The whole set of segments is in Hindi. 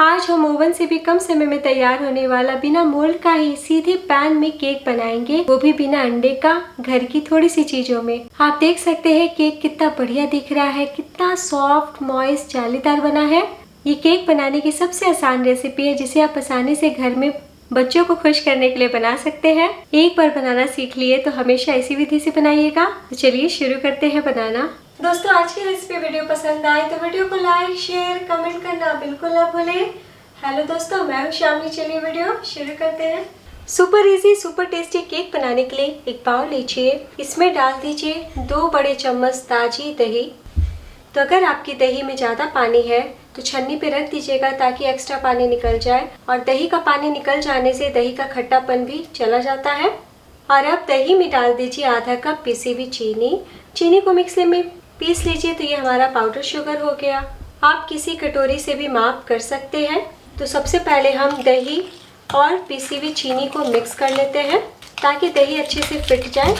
आज हम ओवन से भी कम समय में तैयार होने वाला बिना मोल्ड का ही सीधे पैन में केक बनाएंगे, वो भी बिना अंडे का, घर की थोड़ी सी चीजों में। आप देख सकते हैं केक कितना बढ़िया दिख रहा है, कितना सॉफ्ट, मॉइस्ट, जालीदार बना है। ये केक बनाने की सबसे आसान रेसिपी है जिसे आप आसानी से घर में बच्चों को खुश करने के लिए बना सकते हैं। एक बार बनाना सीख लिए तो हमेशा इसी विधि से बनाइएगा। तो चलिए शुरू करते हैं बनाना। दोस्तों, आज की रेसिपी वीडियो पसंद आए तो वीडियो को लाइक, शेयर, कमेंट करना बिल्कुल ना भूलें। हेलो दोस्तों, मैं हूं शामली। चलिए वीडियो शुरू करते हैं। Super easy, super tasty cake बनाने के लिए एक बाउल लीजिए। इसमें डाल दीजिए 2 बड़े चम्मच ताजी दही। तो अगर आपकी दही में ज़्यादा पानी है तो छन्नी पे रख दीजिएगा ताकि एक्स्ट्रा पानी निकल जाए, और दही का पानी निकल जाने से दही का खट्टापन भी चला जाता है। और अब दही में डाल दीजिए आधा कप पिसी हुई चीनी। चीनी को मिक्सर में पीस लीजिए तो ये हमारा पाउडर शुगर हो गया। आप किसी कटोरी से भी माप कर सकते हैं। तो सबसे पहले हम दही और पिसी हुई चीनी को मिक्स कर लेते हैं ताकि दही अच्छे से फिट जाए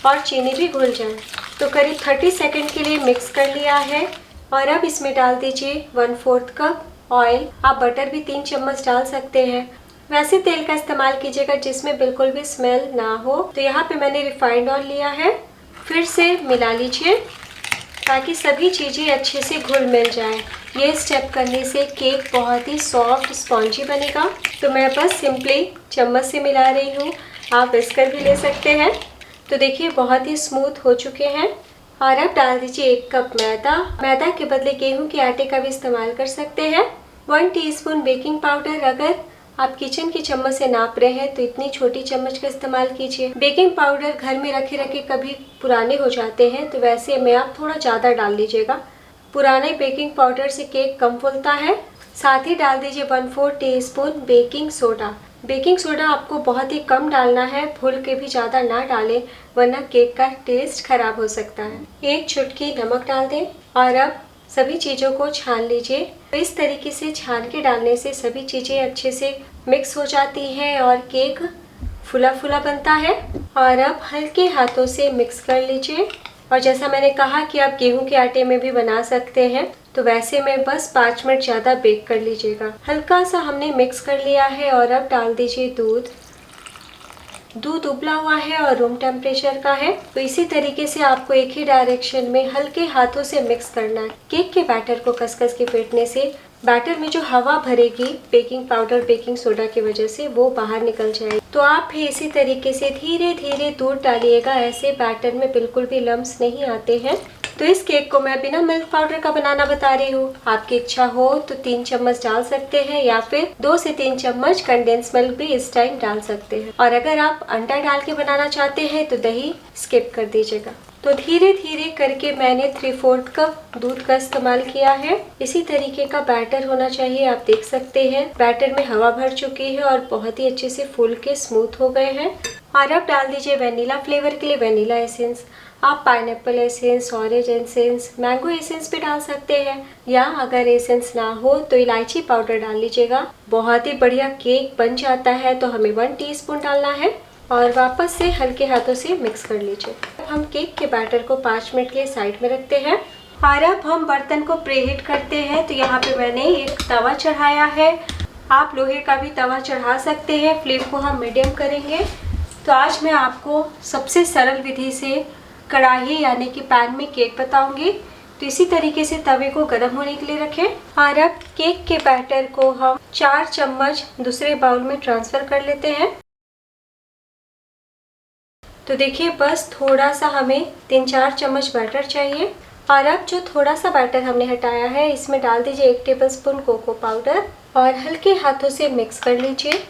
और चीनी भी घुल जाए। तो करीब 30 सेकंड के लिए मिक्स कर लिया है। और अब इसमें डाल दीजिए 1/4 कप ऑयल। आप बटर भी 3 चम्मच डाल सकते हैं। वैसे तेल का इस्तेमाल कीजिएगा जिसमें बिल्कुल भी स्मेल ना हो। तो यहाँ पे मैंने रिफाइंड ऑयल लिया है। फिर से मिला लीजिए ताकि सभी चीज़ें अच्छे से घुल मिल जाए। ये स्टेप करने से केक बहुत ही सॉफ्ट, स्पॉन्जी बनेगा। तो मैं बस सिंपली चम्मच से मिला रही हूँ, आप विस्कर भी ले सकते हैं। तो देखिए बहुत ही स्मूथ हो चुके हैं। और अब डाल दीजिए 1 कप मैदा। मैदा के बदले गेहूं के आटे का भी इस्तेमाल कर सकते हैं। 1 टीस्पून बेकिंग पाउडर। अगर आप किचन की चम्मच से नाप रहे हैं तो इतनी छोटी चम्मच का इस्तेमाल कीजिए। बेकिंग पाउडर घर में रखे रखे कभी पुराने हो जाते हैं, तो वैसे में आप थोड़ा ज़्यादा डाल लीजिएगा। पुराने बेकिंग पाउडर से केक कम फूलता है। साथ ही डाल दीजिए 1/4 teaspoon baking soda. Baking soda आपको बहुत ही कम डालना है, भूल के भी ज़्यादा ना डालें वरना केक का टेस्ट खराब हो सकता है। 1 चुटकी नमक डाल दें और अब सभी चीज़ों को छान लीजिए। तो इस तरीके से छान के डालने से सभी चीज़ें अच्छे से मिक्स हो जाती हैं और केक फुला फुला बनता है। और अब हल्के हाथों से मिक्स कर लीजिए। और जैसा मैंने कहा कि आप गेहूं के आटे में भी बना सकते हैं, तो वैसे में बस 5 मिनट ज़्यादा बेक कर लीजिएगा। हल्का सा हमने मिक्स कर लिया है। और अब डाल दीजिए दूध। दूध उबला हुआ है और रूम टेम्परेचर का है। तो इसी तरीके से आपको एक ही डायरेक्शन में हल्के हाथों से मिक्स करना है। केक के बैटर को कस-कस के फेंटने से बैटर में जो हवा भरेगी बेकिंग पाउडर, बेकिंग सोडा की वजह से, वो बाहर निकल जाएगी। तो आप भी इसी तरीके से धीरे धीरे दूध डालिएगा। ऐसे बैटर में बिल्कुल भी लम्स नहीं आते हैं। तो इस केक को मैं बिना मिल्क पाउडर का बनाना बता रही हूँ। आपकी इच्छा हो तो 3 चम्मच डाल सकते हैं या फिर 2 से 3 चम्मच कंडेंस मिल्क भी इस टाइम डाल सकते हैं। और अगर आप अंडा डाल के बनाना चाहते हैं तो दही स्किप कर दीजिएगा। तो धीरे धीरे करके मैंने 3/4 कप दूध का इस्तेमाल किया है। इसी तरीके का बैटर होना चाहिए। आप देख सकते हैं बैटर में हवा भर चुकी है और बहुत ही अच्छे से फूल के स्मूथ हो गए हैं। और अब डाल दीजिए वेनिला फ्लेवर के लिए वेनिला एसेंस। आप pineapple essence, orange essence, mango essence भी डाल सकते हैं, या अगर एसेंस ना हो तो इलायची पाउडर डाल लीजिएगा। बहुत ही बढ़िया केक बन जाता है। तो हमें 1 टीस्पून डालना है और वापस से हल्के हाथों से मिक्स कर लीजिए। हम केक के बैटर को 5 मिनट के लिए साइड में रखते हैं। और अब हम बर्तन को प्रीहीट करते हैं। तो यहाँ पे मैंने एक तवा चढ़ाया है। आप लोहे का भी तवा चढ़ा सकते हैं। फ्लेम को हम मीडियम करेंगे। तो आज मैं आपको सबसे सरल विधि से कढ़ाई यानी कि पैन में केक बताऊंगी। तो इसी तरीके से तवे को गर्म होने के लिए रखें। और अब केक के बैटर को हम 4 चम्मच दूसरे बाउल में ट्रांसफर कर लेते हैं। तो देखिए बस थोड़ा सा हमें 3-4 चम्मच बैटर चाहिए। और अब जो थोड़ा सा बैटर हमने हटाया है इसमें डाल दीजिए 1 टेबलस्पून कोको पाउडर और हल्के हाथों से मिक्स कर लीजिए।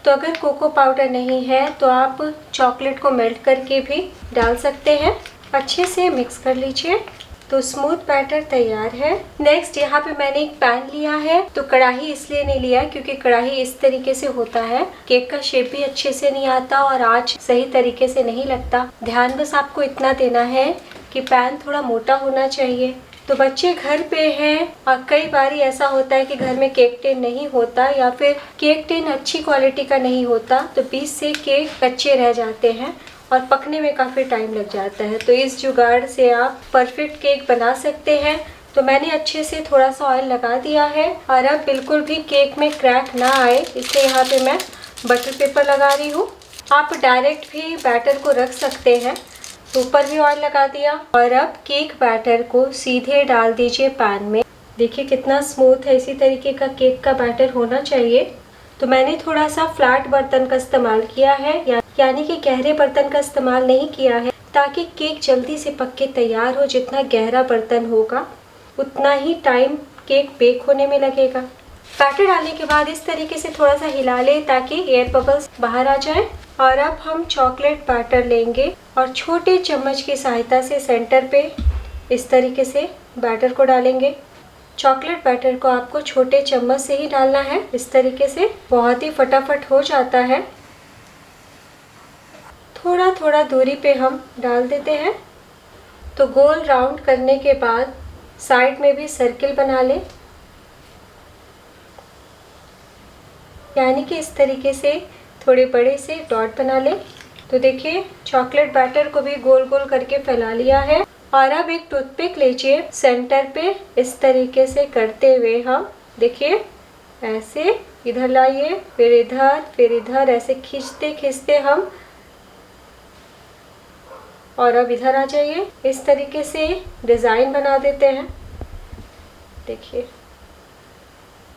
तो अगर कोको पाउडर नहीं है तो आप चॉकलेट को मेल्ट करके भी डाल सकते हैं। अच्छे से मिक्स कर लीजिए। तो स्मूथ बैटर तैयार है। नेक्स्ट यहाँ पे मैंने एक पैन लिया है। तो कढ़ाई इसलिए नहीं लिया क्योंकि कढ़ाई इस तरीके से होता है, केक का शेप भी अच्छे से नहीं आता और आँच सही तरीके से नहीं लगता। ध्यान बस आपको इतना देना है कि पैन थोड़ा मोटा होना चाहिए। तो बच्चे घर पे हैं और कई बार ऐसा होता है कि घर में केक टिन नहीं होता या फिर केक टिन अच्छी क्वालिटी का नहीं होता, तो बीच से केक कच्चे रह जाते हैं और पकने में काफ़ी टाइम लग जाता है। तो इस जुगाड़ से आप परफेक्ट केक बना सकते हैं। तो मैंने अच्छे से थोड़ा सा ऑयल लगा दिया है और अब बिल्कुल भी केक में क्रैक ना आए इसलिए यहाँ पे मैं बटर पेपर लगा रही हूँ। आप डायरेक्ट भी बैटर को रख सकते हैं। ऊपर भी ऑयल लगा दिया और अब केक बैटर को सीधे डाल दीजिए पैन में। देखिए कितना स्मूथ है, इसी तरीके का केक का बैटर होना चाहिए। तो मैंने थोड़ा सा फ्लैट बर्तन का इस्तेमाल किया है, यानी कि गहरे बर्तन का इस्तेमाल नहीं किया है, ताकि केक जल्दी से पक के तैयार हो। जितना गहरा बर्तन होगा उतना ही टाइम केक बेक होने में लगेगा। बैटर डालने के बाद इस तरीके से थोड़ा सा हिला लें ताकि एयर बबल्स बाहर आ जाए। और अब हम चॉकलेट बैटर लेंगे और छोटे चम्मच की सहायता से सेंटर पे इस तरीके से बैटर को डालेंगे। चॉकलेट बैटर को आपको छोटे चम्मच से ही डालना है। इस तरीके से बहुत ही फटाफट हो जाता है। थोड़ा थोड़ा दूरी पे हम डाल देते हैं। तो गोल राउंड करने के बाद साइड में भी सर्किल बना लें, यानी कि इस तरीके से थोड़े बड़े से डॉट बना लें। तो देखिए चॉकलेट बैटर को भी गोल गोल करके फैला लिया है। और अब एक टूथपिक लीजिए, सेंटर पे इस तरीके से करते हुए हम देखिए ऐसे इधर लाइए, फिर इधर ऐसे खींचते खींचते हम, और अब इधर आ जाइए। इस तरीके से डिज़ाइन बना देते हैं।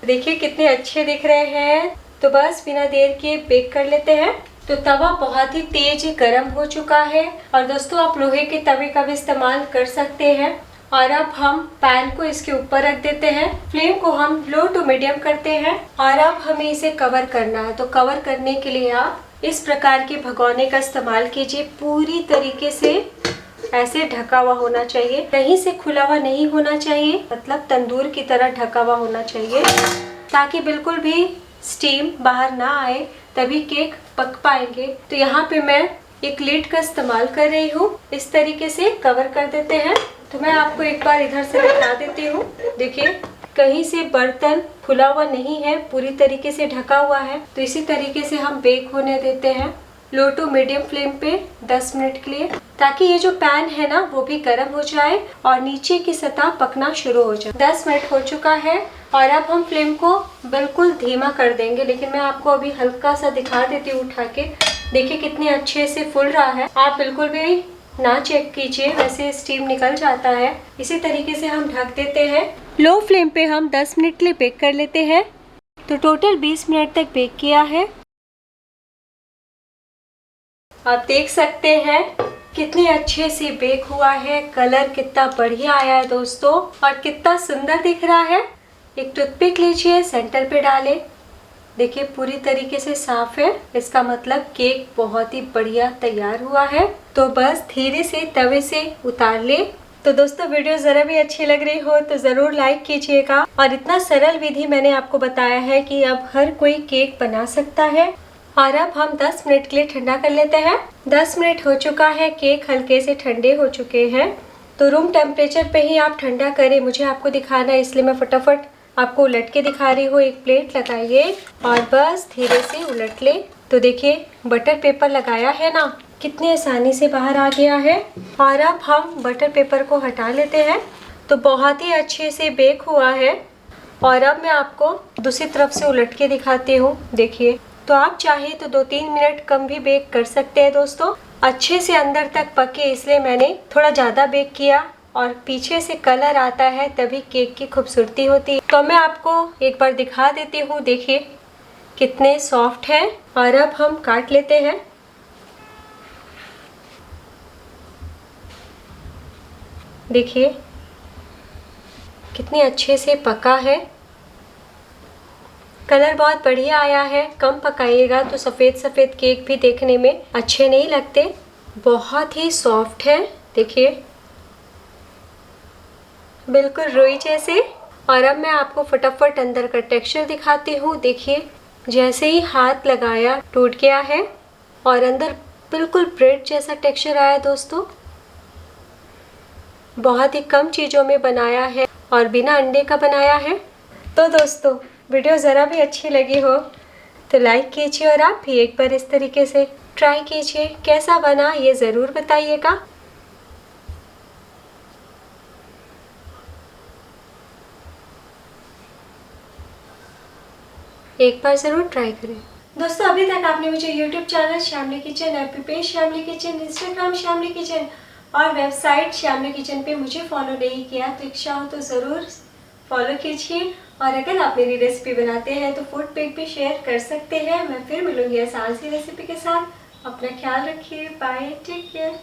देखिए कितने अच्छे दिख रहे हैं। तो बस बिना देर के बेक कर लेते हैं। तो तवा बहुत ही तेज गर्म हो चुका है और दोस्तों आप लोहे के तवे का भी इस्तेमाल कर सकते हैं। और अब हम पैन को इसके ऊपर रख देते हैं। फ्लेम को हम लो टू मीडियम करते हैं और अब हमें इसे कवर करना है। तो कवर करने के लिए आप इस प्रकार के भगोने का इस्तेमाल कीजिए। पूरी तरीके से ऐसे ढका हुआ होना चाहिए, कहीं से खुला हुआ नहीं होना चाहिए, मतलब तंदूर की तरह ढका हुआ होना चाहिए, ताकि बिल्कुल भी स्टीम बाहर ना आए, तभी केक पक पाएंगे। तो यहाँ पे मैं एक लिड का इस्तेमाल कर रही हूँ। इस तरीके से कवर कर देते हैं। तो मैं आपको एक बार इधर से दिखा देती हूँ। देखिए कहीं से बर्तन खुला हुआ नहीं है, पूरी तरीके से ढका हुआ है। तो इसी तरीके से हम बेक होने देते हैं लो टू मीडियम फ्लेम पे 10 मिनट के लिए, ताकि ये जो पैन है ना वो भी गर्म हो जाए और नीचे की सतह पकना शुरू हो जाए। 10 मिनट हो चुका है और अब हम फ्लेम को बिल्कुल धीमा कर देंगे। लेकिन मैं आपको अभी हल्का सा दिखा देती हूँ उठा के। देखिए कितने अच्छे से फूल रहा है। आप बिल्कुल भी ना चेक कीजिए, वैसे स्टीम निकल जाता है। इसी तरीके से हम ढक देते हैं। लो फ्लेम पे हम 10 मिनट के लिए बेक कर लेते हैं। तो टोटल 20 मिनट तक बेक किया है। आप देख सकते हैं कितने अच्छे से बेक हुआ है। कलर कितना बढ़िया आया है दोस्तों और कितना सुंदर दिख रहा है। एक टूथपिक लीजिए, सेंटर पे डालें। देखिए पूरी तरीके से साफ है, इसका मतलब केक बहुत ही बढ़िया तैयार हुआ है। तो बस धीरे से तवे से उतार ले। तो दोस्तों वीडियो ज़रा भी अच्छी लग रही हो तो ज़रूर लाइक कीजिएगा। और इतना सरल विधि मैंने आपको बताया है कि अब हर कोई केक बना सकता है। और अब हम 10 मिनट के लिए ठंडा कर लेते हैं। 10 मिनट हो चुका है, केक हल्के से ठंडे हो चुके हैं। तो रूम टेम्परेचर पे ही आप ठंडा करें, मुझे आपको दिखाना है इसलिए मैं फटाफट आपको उलट के दिखा रही हूँ। एक प्लेट लगाइए और बस धीरे से उलट ले। तो देखिए बटर पेपर लगाया है ना, कितनी आसानी से बाहर आ गया है। और अब हम बटर पेपर को हटा लेते हैं। तो बहुत ही अच्छे से बेक हुआ है। और अब मैं आपको दूसरी तरफ से उलट के दिखाती हूँ। देखिए तो आप चाहे तो 2-3 मिनट कम भी बेक कर सकते हैं दोस्तों। अच्छे से अंदर तक पके इसलिए मैंने थोड़ा ज़्यादा बेक किया। और पीछे से कलर आता है तभी केक की खूबसूरती होती है। तो मैं आपको एक बार दिखा देती हूँ। देखिए कितने सॉफ्ट है। और अब हम काट लेते हैं। देखिए कितने अच्छे से पका है। कलर बहुत बढ़िया आया है। कम पकाइएगा तो सफ़ेद सफ़ेद केक भी देखने में अच्छे नहीं लगते। बहुत ही सॉफ्ट है, देखिए बिल्कुल रुई जैसे। और अब मैं आपको फटाफट अंदर का टेक्सचर दिखाती हूँ। देखिए जैसे ही हाथ लगाया टूट गया है और अंदर बिल्कुल ब्रेड जैसा टेक्सचर आया दोस्तों। बहुत ही कम चीज़ों में बनाया है और बिना अंडे का बनाया है। तो दोस्तों वीडियो ज़रा भी अच्छी लगी हो तो लाइक कीजिए और आप भी एक बार इस तरीके से ट्राई कीजिए। कैसा बना ये ज़रूर बताइएगा। एक बार ज़रूर ट्राई करें। दोस्तों, अभी तक आपने मुझे YouTube चैनल श्यामली किचन, एफबी पेज श्यामली किचन, इंस्टाग्राम श्यामली किचन और वेबसाइट श्यामली किचन पे मुझे फॉलो नहीं किया तो इच्छा हो तो ज़रूर फॉलो कीजिए। और अगर आप मेरी रेसिपी बनाते हैं तो फूड पिक भी शेयर कर सकते हैं। मैं फिर मिलूंगी आसान सी रेसिपी के साथ। अपना ख्याल रखिए। Bye, take care.